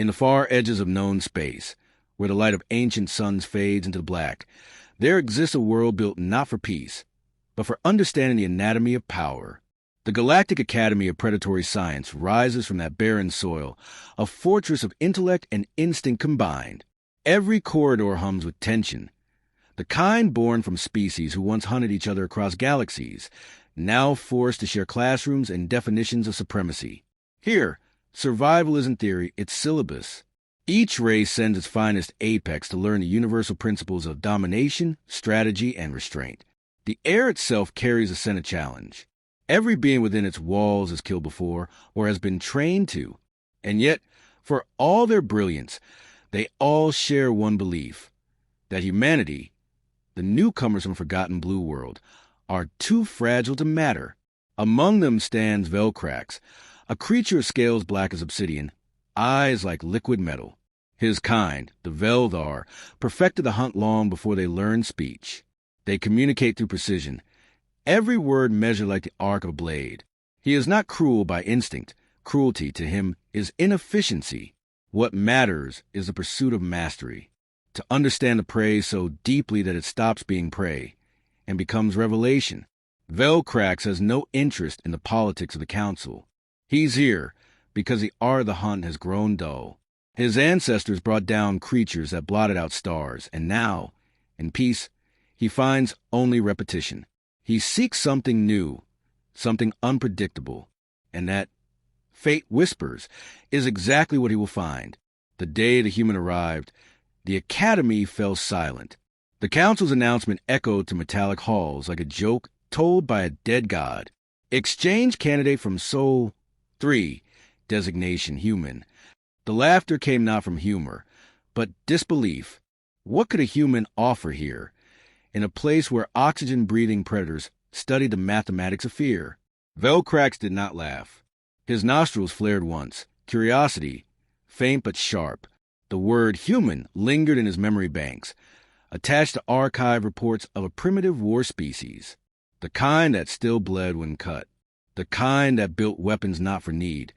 In the far edges of known space, where the light of ancient suns fades into the black, there exists a world built not for peace, but for understanding the anatomy of power. The Galactic Academy of Predatory Science rises from that barren soil, a fortress of intellect and instinct combined. Every corridor hums with tension. The kind born from species who once hunted each other across galaxies, now forced to share classrooms and definitions of supremacy. Here, survival isn't theory, it's syllabus. Each race sends its finest apex to learn the universal principles of domination, strategy, and restraint. The air itself carries a Senate challenge. Every being within its walls has killed before or has been trained to. And yet, for all their brilliance, they all share one belief, that humanity, the newcomers from Forgotten Blue World, are too fragile to matter. Among them stands Velcrax, a creature of scales black as obsidian, eyes like liquid metal. His kind, the Veldar, perfected the hunt long before they learned speech. They communicate through precision, every word measured like the arc of a blade. He is not cruel by instinct. Cruelty to him is inefficiency. What matters is the pursuit of mastery, to understand the prey so deeply that it stops being prey and becomes revelation. Velcrax has no interest in the politics of the Council. He's here because the art of the hunt has grown dull. His ancestors brought down creatures that blotted out stars, and now, in peace, he finds only repetition. He seeks something new, something unpredictable, and that, fate whispers, is exactly what he will find. The day the human arrived, the Academy fell silent. The Council's announcement echoed to metallic halls like a joke told by a dead god. Exchange candidate from Sol 3, designation human. The laughter came not from humor, but disbelief. What could a human offer here, in a place where oxygen-breathing predators studied the mathematics of fear? Velcrax did not laugh. His nostrils flared once. Curiosity, faint but sharp. The word human lingered in his memory banks, attached to archive reports of a primitive war species. The kind that still bled when cut. The kind that built weapons not for need,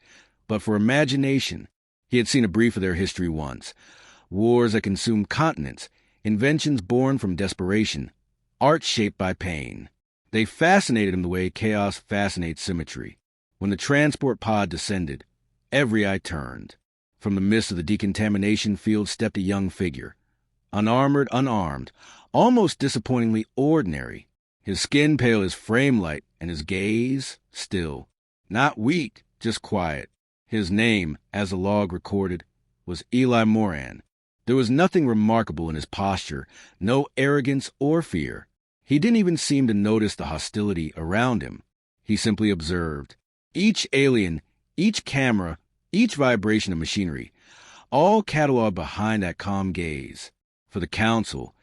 but for imagination. He had seen a brief of their history once. Wars that consumed continents, inventions born from desperation, art shaped by pain. They fascinated him the way chaos fascinates symmetry. When the transport pod descended, every eye turned. From the mist of the decontamination field stepped a young figure. Unarmored, unarmed, almost disappointingly ordinary. His skin pale as frame light, and his gaze still. Not weak, just quiet. His name, as the log recorded, was Eli Moran. There was nothing remarkable in his posture, no arrogance or fear. He didn't even seem to notice the hostility around him. He simply observed. Each alien, each camera, each vibration of machinery, all cataloged behind that calm gaze. For the Council,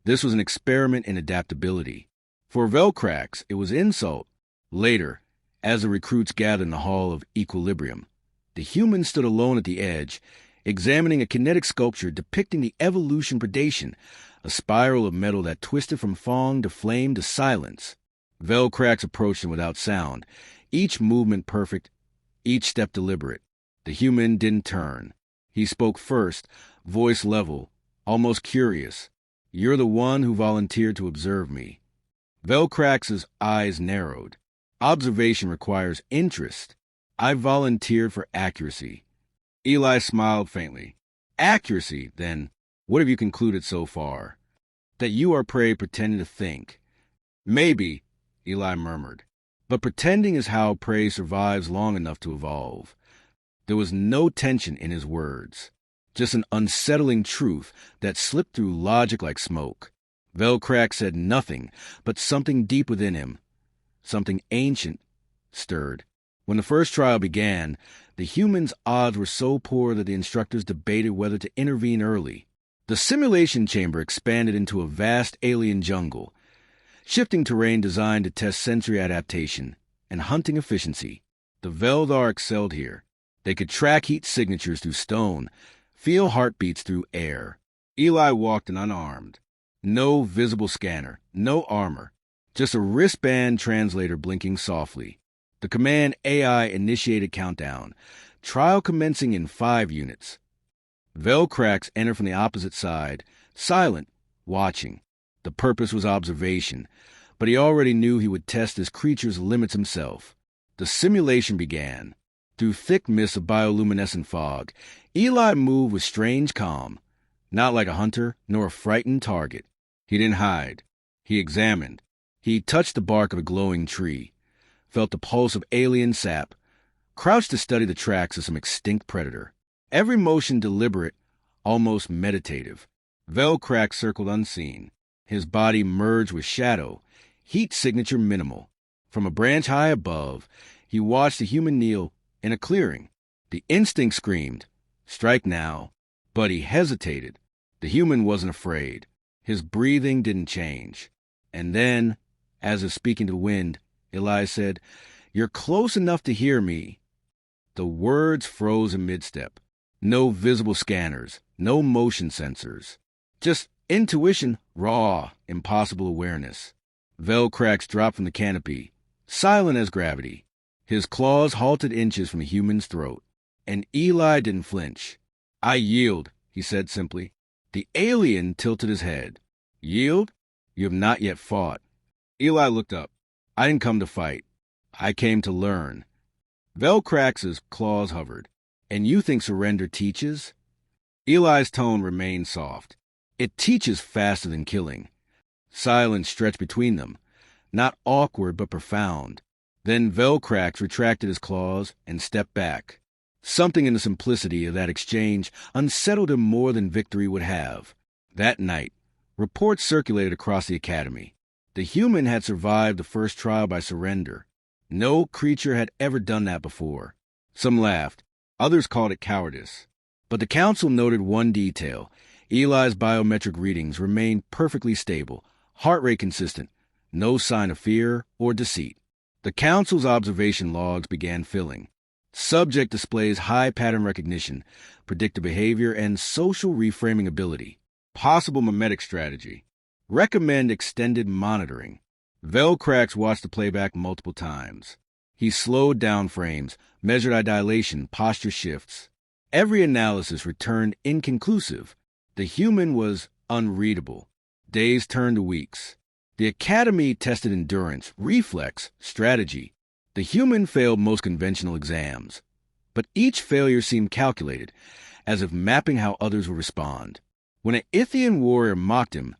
this was an experiment in adaptability. For Velcrax, it was insult. Later, as the recruits gathered in the Hall of Equilibrium, the human stood alone at the edge, examining a kinetic sculpture depicting the evolution predation, a spiral of metal that twisted from fong to flame to silence. Velcrax approached him without sound, each movement perfect, each step deliberate. The human didn't turn. He spoke first, voice level, almost curious. "You're the one who volunteered to observe me." Velcrax's eyes narrowed. Observation requires interest. "I volunteered for accuracy." Eli smiled faintly. "Accuracy, then. What have you concluded so far?" "That you are prey pretending to think." "Maybe," Eli murmured. "But pretending is how prey survives long enough to evolve." There was no tension in his words, just an unsettling truth that slipped through logic like smoke. Velcrax said nothing, but something deep within him, something ancient, stirred. When the first trial began, the humans' odds were so poor that the instructors debated whether to intervene early. The simulation chamber expanded into a vast alien jungle, shifting terrain designed to test sensory adaptation and hunting efficiency. The Veldar excelled here. They could track heat signatures through stone, feel heartbeats through air. Eli walked in unarmed. No visible scanner, no armor, just a wristband translator blinking softly. The command AI initiated countdown, trial commencing in 5 units. Velcrax entered from the opposite side, silent, watching. The purpose was observation, but he already knew he would test this creature's limits himself. The simulation began. Through thick mists of bioluminescent fog, Eli moved with strange calm, not like a hunter nor a frightened target. He didn't hide. He examined. He touched the bark of a glowing tree, felt the pulse of alien sap, crouched to study the tracks of some extinct predator. Every motion deliberate, almost meditative. Velcrax circled unseen. His body merged with shadow, heat signature minimal. From a branch high above, he watched the human kneel in a clearing. The instinct screamed, "Strike now." But he hesitated. The human wasn't afraid. His breathing didn't change. And then, as if speaking to the wind, Eli said, "You're close enough to hear me." The words froze in mid-step. No visible scanners, no motion sensors. Just intuition, raw, impossible awareness. Velcrax dropped from the canopy, silent as gravity. His claws halted inches from the human's throat. And Eli didn't flinch. "I yield," he said simply. The alien tilted his head. "Yield? You have not yet fought." Eli looked up. "I didn't come to fight. I came to learn." Velcrax's claws hovered. "And you think surrender teaches?" Eli's tone remained soft. "It teaches faster than killing." Silence stretched between them, not awkward but profound. Then Velcrax retracted his claws and stepped back. Something in the simplicity of that exchange unsettled him more than victory would have. That night, reports circulated across the academy. The human had survived the first trial by surrender. No creature had ever done that before. Some laughed. Others called it cowardice. But the council noted one detail. Eli's biometric readings remained perfectly stable, heart rate consistent, no sign of fear or deceit. The council's observation logs began filling. Subject displays high pattern recognition, predictive behavior, and social reframing ability. Possible mimetic strategy. Recommend extended monitoring. Velcrax watched the playback multiple times. He slowed down frames, measured eye dilation, posture shifts. Every analysis returned inconclusive. The human was unreadable. Days turned to weeks. The academy tested endurance, reflex, strategy. The human failed most conventional exams. But each failure seemed calculated, as if mapping how others would respond. When an Ithian warrior mocked him,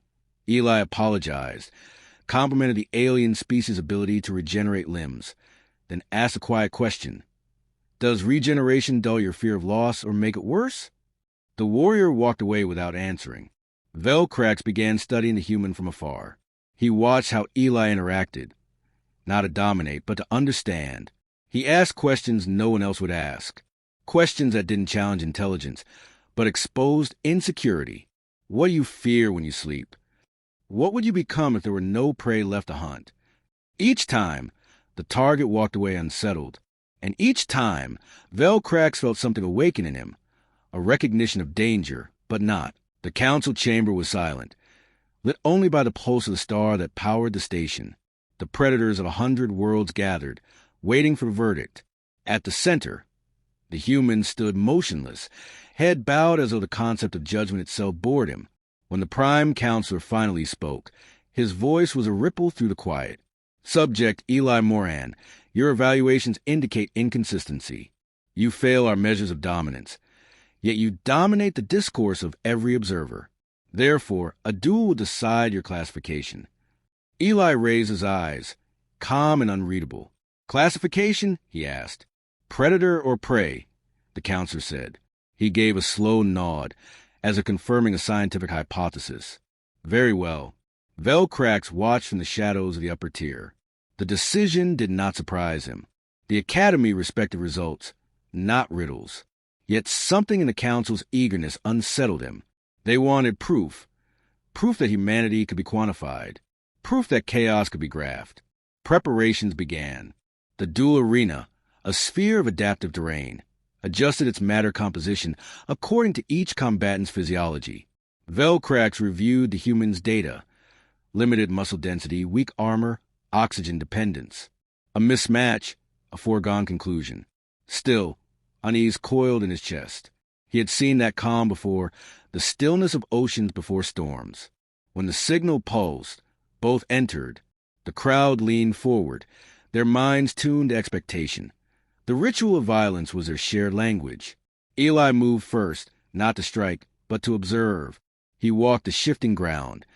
Eli apologized, complimented the alien species' ability to regenerate limbs, then asked a quiet question. "Does regeneration dull your fear of loss or make it worse?" The warrior walked away without answering. Velcrax began studying the human from afar. He watched how Eli interacted, not to dominate, but to understand. He asked questions no one else would ask. Questions that didn't challenge intelligence, but exposed insecurity. What do you fear when you sleep? What would you become if there were no prey left to hunt? Each time, the target walked away unsettled. And each time, Velcrax felt something awaken in him. A recognition of danger, but not. The council chamber was silent, lit only by the pulse of the star that powered the station. The predators of 100 worlds gathered, waiting for the verdict. At the center, the human stood motionless, head bowed as though the concept of judgment itself bored him. When the prime counselor finally spoke, his voice was a ripple through the quiet. "Subject Eli Moran, your evaluations indicate inconsistency. You fail our measures of dominance, yet you dominate the discourse of every observer. Therefore, a duel will decide your classification." Eli raised his eyes, calm and unreadable. "Classification?" he asked. "Predator or prey?" the counselor said. He gave a slow nod, as if confirming a scientific hypothesis. "Very well." Velcrax watched from the shadows of the upper tier. The decision did not surprise him. The academy respected results, not riddles. Yet something in the council's eagerness unsettled him. They wanted proof. Proof that humanity could be quantified. Proof that chaos could be graphed. Preparations began. The dual arena, a sphere of adaptive terrain, adjusted its matter composition according to each combatant's physiology. Velcrax reviewed the human's data. Limited muscle density, weak armor, oxygen dependence. A mismatch, a foregone conclusion. Still, unease coiled in his chest. He had seen that calm before, the stillness of oceans before storms. When the signal pulsed, both entered. The crowd leaned forward, their minds tuned to expectation. The ritual of violence was their shared language. Eli moved first, not to strike, but to observe. He walked the shifting ground,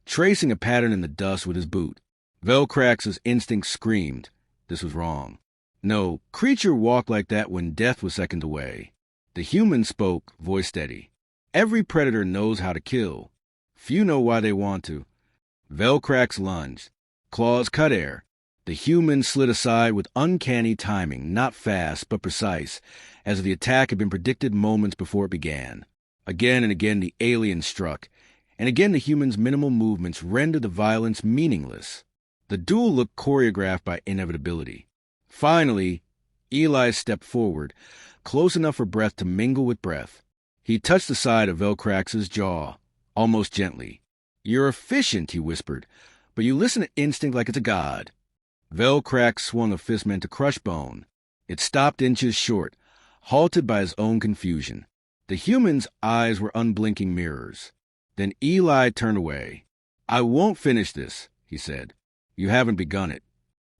tracing a pattern in the dust with his boot. Velcrax's instinct screamed. This was wrong. No creature walked like that when death was seconds away. The human spoke, voice steady. Every predator knows how to kill. Few know why they want to. Velcrax lunged. Claws cut air. The human slid aside with uncanny timing, not fast, but precise, as the attack had been predicted moments before it began. Again and again the alien struck, and again the human's minimal movements rendered the violence meaningless. The duel looked choreographed by inevitability. Finally, Eli stepped forward, close enough for breath to mingle with breath. He touched the side of Velcrax's jaw, almost gently. "You're efficient," he whispered, "but you listen to instinct like it's a god." Velcrax swung a fist meant to crush bone. It stopped inches short, halted by his own confusion. The human's eyes were unblinking mirrors. Then Eli turned away. "I won't finish this," he said. "You haven't begun it."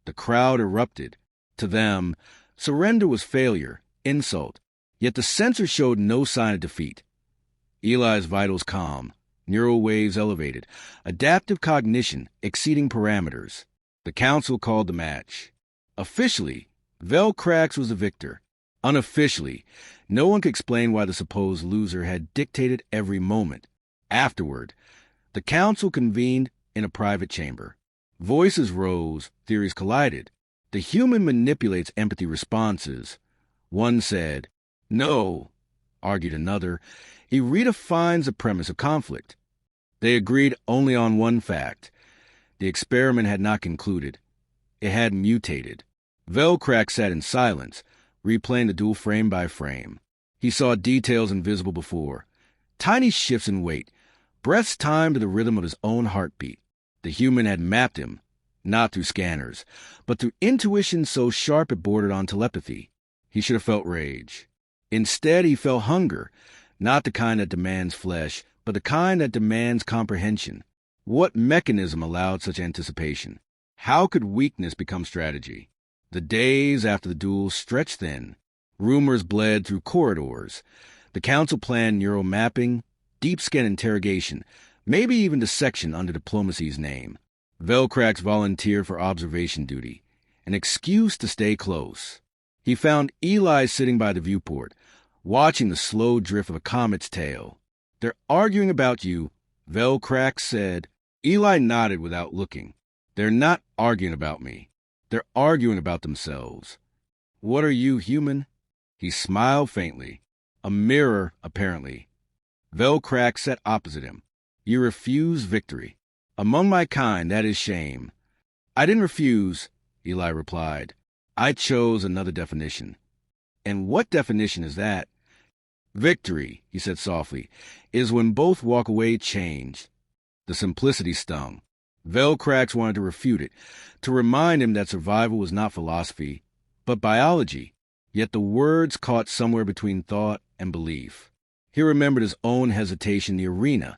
The crowd erupted. To them, surrender was failure, insult. Yet the censor showed no sign of defeat. Eli's vitals calm, neural waves elevated, adaptive cognition exceeding parameters. The council called the match. Officially, Velcrax was the victor. Unofficially, no one could explain why the supposed loser had dictated every moment. Afterward, the council convened in a private chamber. Voices rose, theories collided. The human manipulates empathy responses. One said, "No," argued another. He redefines the premise of conflict. They agreed only on one fact. The experiment had not concluded. It had mutated. Velcrax sat in silence, replaying the duel frame by frame. He saw details invisible before. Tiny shifts in weight, breaths timed to the rhythm of his own heartbeat. The human had mapped him, not through scanners, but through intuition so sharp it bordered on telepathy. He should have felt rage. Instead, he felt hunger, not the kind that demands flesh, but the kind that demands comprehension. What mechanism allowed such anticipation? How could weakness become strategy? The days after the duel stretched thin. Rumors bled through corridors. The council planned neural mapping, deep scan interrogation, maybe even dissection under diplomacy's name. Velcrax volunteered for observation duty, an excuse to stay close. He found Eli sitting by the viewport, watching the slow drift of a comet's tail. "They're arguing about you," Velcrax said. Eli nodded without looking. "They're not arguing about me. They're arguing about themselves." "What are you, human?" He smiled faintly. A mirror, apparently. Velcrax sat opposite him. "You refuse victory. Among my kind, that is shame." "I didn't refuse," Eli replied. "I chose another definition." "And what definition is that?" "Victory," he said softly, "is when both walk away changed." The simplicity stung. Velcrax wanted to refute it, to remind him that survival was not philosophy, but biology. Yet the words caught somewhere between thought and belief. He remembered his own hesitation in the arena,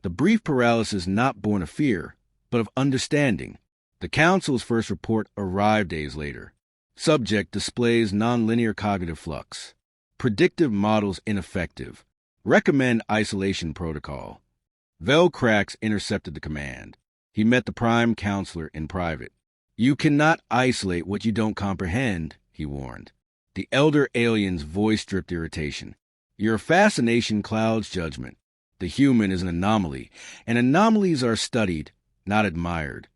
the brief paralysis not born of fear, but of understanding. The council's first report arrived days later. Subject displays nonlinear cognitive flux. Predictive models ineffective. Recommend isolation protocol. Velcrax intercepted the command. He met the Prime Counselor in private. "You cannot isolate what you don't comprehend," he warned. The elder alien's voice dripped irritation. "Your fascination clouds judgment. The human is an anomaly, and anomalies are studied, not admired."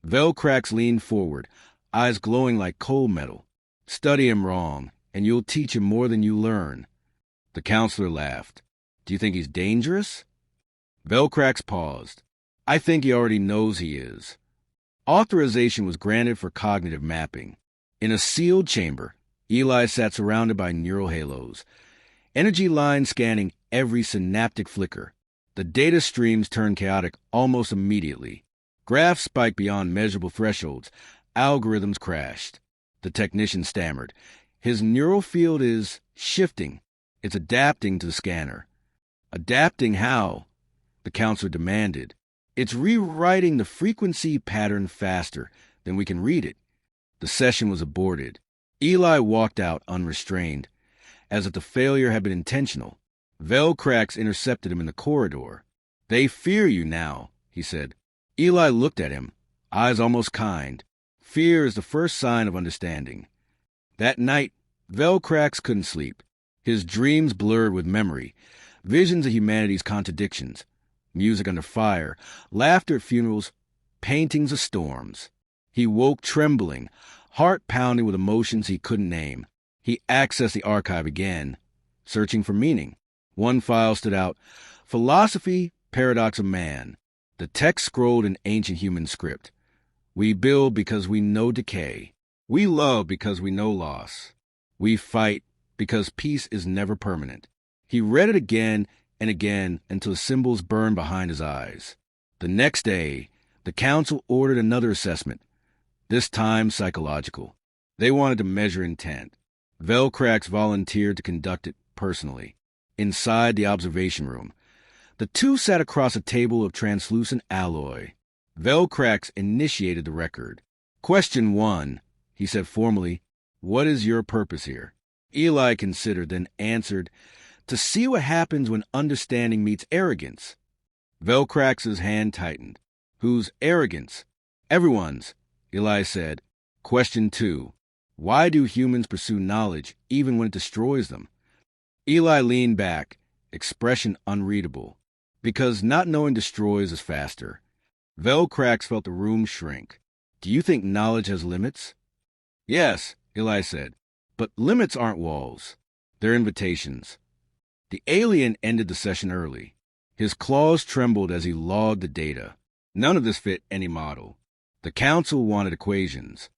Velcrax leaned forward, eyes glowing like cold metal. "Study him wrong, and you'll teach him more than you learn." The counselor laughed. "Do you think he's dangerous?" Velcrax paused. "I think he already knows he is." Authorization was granted for cognitive mapping. In a sealed chamber, Eli sat surrounded by neural halos, energy lines scanning every synaptic flicker. The data streams turned chaotic almost immediately. Graphs spiked beyond measurable thresholds. Algorithms crashed. The technician stammered. "His neural field is shifting." It's adapting to the scanner. Adapting how? The counselor demanded. It's rewriting the frequency pattern faster than we can read it. The session was aborted. Eli walked out unrestrained, as if the failure had been intentional. Velcrax intercepted him in the corridor. They fear you now, he said. Eli looked at him, eyes almost kind. Fear is the first sign of understanding. That night, Velcrax couldn't sleep. His dreams blurred with memory, visions of humanity's contradictions, music under fire, laughter at funerals, paintings of storms. He woke trembling, heart pounding with emotions he couldn't name. He accessed the archive again, searching for meaning. One file stood out, Philosophy, Paradox of Man. The text scrolled in ancient human script. We build because we know decay. We love because we know loss. We fight because peace is never permanent. He read it again and again until the symbols burned behind his eyes. The next day, the council ordered another assessment, this time psychological. They wanted to measure intent. Velcrax volunteered to conduct it personally. Inside the observation room, the two sat across a table of translucent alloy. Velcrax initiated the record. Question 1, he said formally, what is your purpose here? Eli considered, then answered, to see what happens when understanding meets arrogance. Velcrax's hand tightened. Whose arrogance? Everyone's, Eli said. Question 2, why do humans pursue knowledge even when it destroys them? Eli leaned back, expression unreadable. Because not knowing destroys us faster. Velcrax felt the room shrink. Do you think knowledge has limits? Yes, Eli said, but limits aren't walls. They're invitations. The alien ended the session early. His claws trembled as he logged the data. None of this fit any model. The council wanted equations.